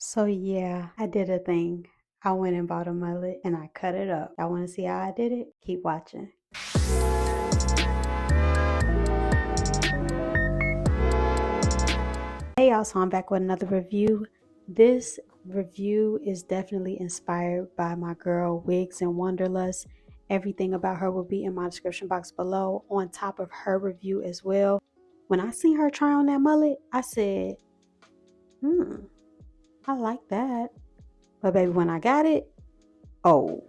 So yeah, I did a thing. I went and bought a mullet and I cut it up. Y'all want to see how I did it? Keep watching. Hey y'all, so I'm back with another review. This review is definitely inspired by my girl Wigs and Wanderlust. Everything about her will be in my description box below on top of her review as well. When I seen her try on that mullet, I said, I like that. But baby, when I got it, oh,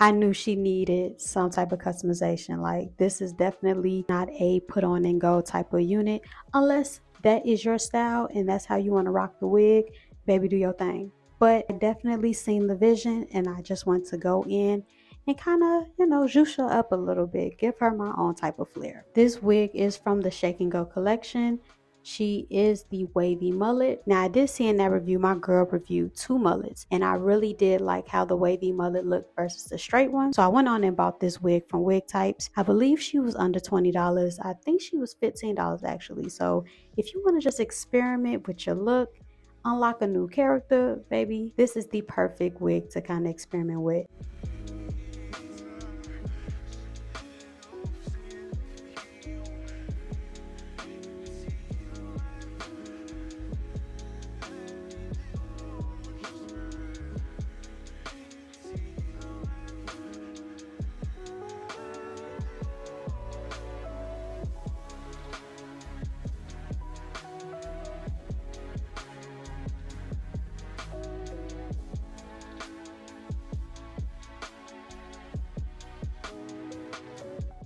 I knew she needed some type of customization. Like, this is definitely not a put on and go type of unit. Unless that is your style and that's how you want to rock the wig, baby, do your thing. But I definitely seen the vision and I just want to go in and kind of, juice her up a little bit. Give her my own type of flair. This wig is from the Shake and Go collection. She is the Wavy Mullet. Now, I did see in that review, my girl reviewed 2 mullets, and I really did like how the Wavy Mullet looked versus the straight one. So I went on and bought this wig from Wig Types. I believe she was under $20. I think she was $15 actually. So if you want to just experiment with your look, unlock a new character, baby, this is the perfect wig to kind of experiment with.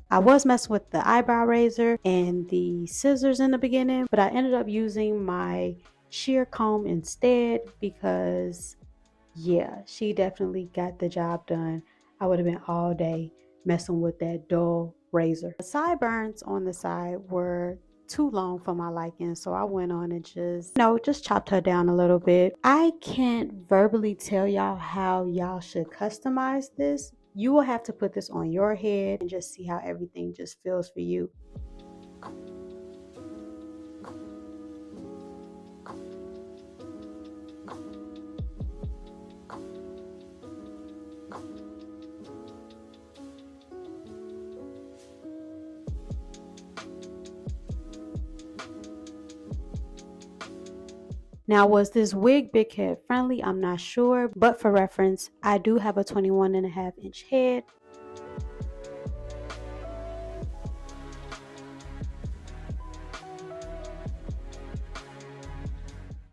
I was messing with the eyebrow razor and the scissors in the beginning, but I ended up using my shear comb instead because, yeah, she definitely got the job done. I would have been all day messing with that dull razor. The sideburns on the side were too long for my liking, so I went on and just chopped her down a little bit. I can't verbally tell y'all how y'all should customize this. You will have to put this on your head and just see how everything just feels for you. Now, was this wig big head friendly? I'm not sure, but for reference, I do have a 21.5-inch head.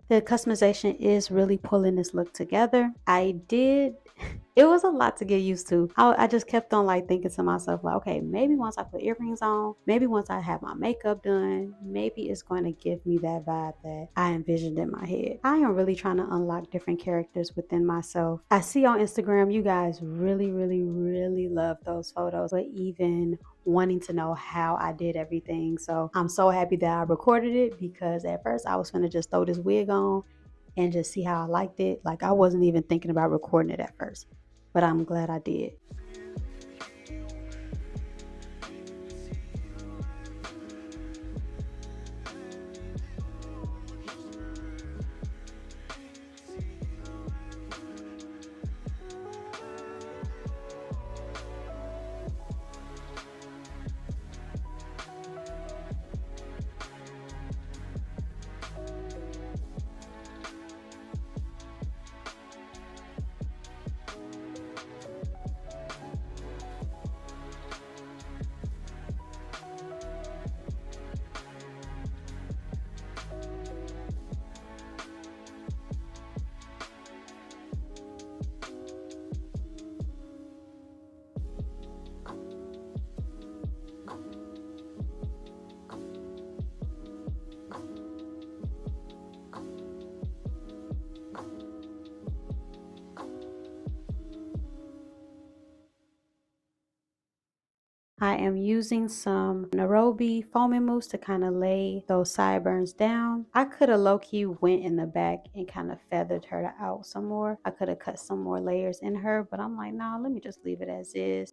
The customization is really pulling this look together. It was a lot to get used to. I just kept on like thinking to myself, like, okay, maybe once I put earrings on, maybe once I have my makeup done, maybe it's going to give me that vibe that I envisioned in my head. I am really trying to unlock different characters within myself. I see on Instagram, you guys really, really, really love those photos, but even wanting to know how I did everything. So I'm so happy that I recorded it, because at first I was gonna just throw this wig on and just see how I liked it. Like, I wasn't even thinking about recording it at first, but I'm glad I did. I am using some Nairobi foaming mousse to kind of lay those sideburns down. I could have low-key went in the back and kind of feathered her out some more. I could have cut some more layers in her, but I'm like, nah, let me just leave it as is.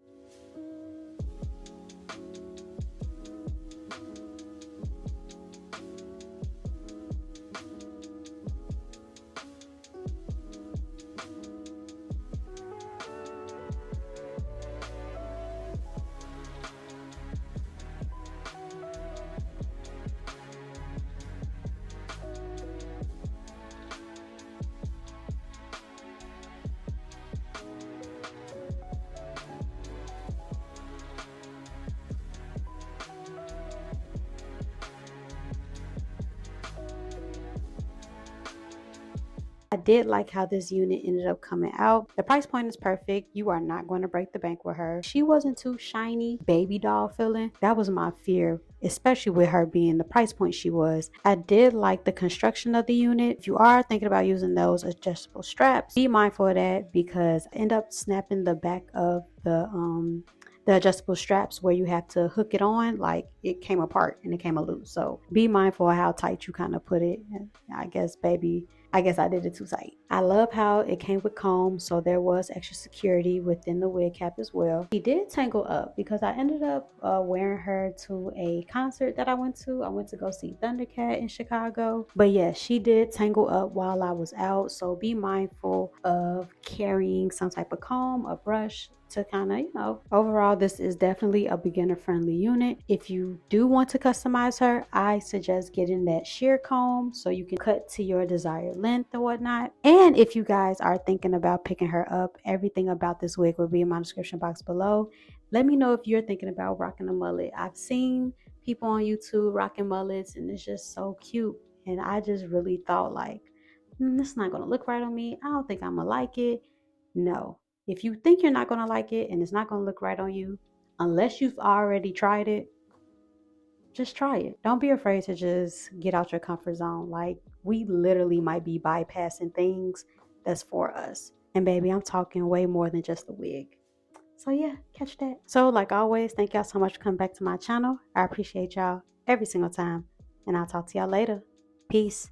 I did like how this unit ended up coming out. The price point is perfect. You are not going to break the bank with her. She wasn't too shiny, baby doll feeling. That was my fear, especially with her being the price point she was. I did like the construction of the unit. If you are thinking about using those adjustable straps, be mindful of that, because I end up snapping the back of the adjustable straps where you have to hook it on, like it came apart and it came loose. So be mindful of how tight you kind of put it. I guess I did it too tight. I love how it came with comb, so there was extra security within the wig cap as well. She did tangle up because I ended up wearing her to a concert that I went to. I went to go see Thundercat in Chicago. But yes, she did tangle up while I was out, so be mindful of carrying some type of comb, a brush, to kind of, overall, this is definitely a beginner friendly unit. If you do want to customize her, I suggest getting that sheer comb so you can cut to your desired length or whatnot. And if you guys are thinking about picking her up, everything about this wig will be in my description box below. Let me know if you're thinking about rocking a mullet. I've seen people on YouTube rocking mullets and it's just so cute, and I just really thought like, this is not gonna look right on me. I don't think I'm gonna like it. No. If you think you're not going to like it and it's not going to look right on you, unless you've already tried it, just try it. Don't be afraid to just get out your comfort zone. Like, we literally might be bypassing things that's for us. And baby, I'm talking way more than just the wig. So yeah, catch that. So like always, thank y'all so much for coming back to my channel. I appreciate y'all every single time. And I'll talk to y'all later. Peace.